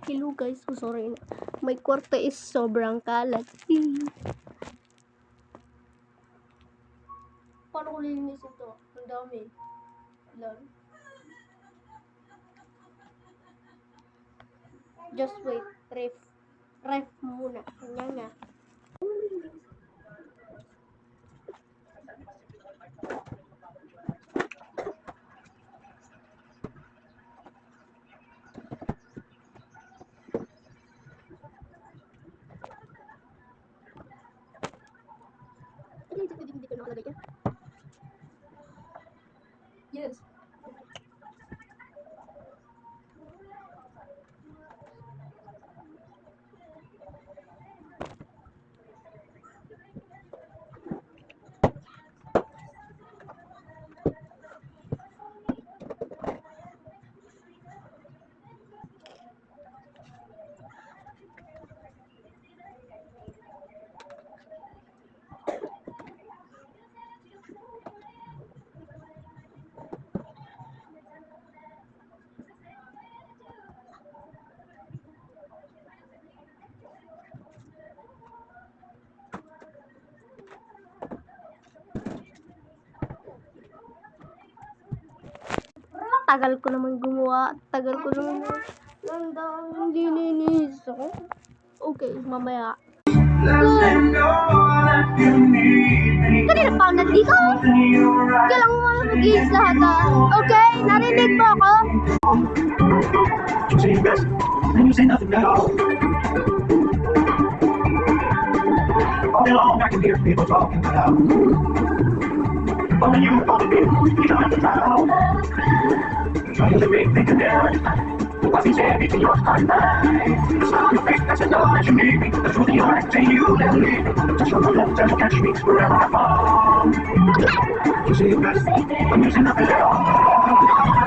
Hello guys, so sorry na. My kwarto is sobrang kalat. Paano ko lilinisin to? Ang dami. Lang. Just wait. Ref muna. Kanya nga. Hindi ko nakalagay yan. Yes. Tagal ko naman gumawa. Tagal ko naman nandang lilinis ako. Okay, mamaya. Kanina pa ako nandito. Kailangan mo lang mag-iis lahat ha. Okay, narinig mo ako. You say your best, then you say nothing at all. All day long, I can hear people talking loud. Only you, only me, you don't have to try out. Trying to make things different. What's he said, it's in your heart. The smile on your face, that's enough that you need me. The truth in your eyes, say you never leave me. Touch your love, touch your catch me, wherever I fall. You say your best, I'm using nothing at all.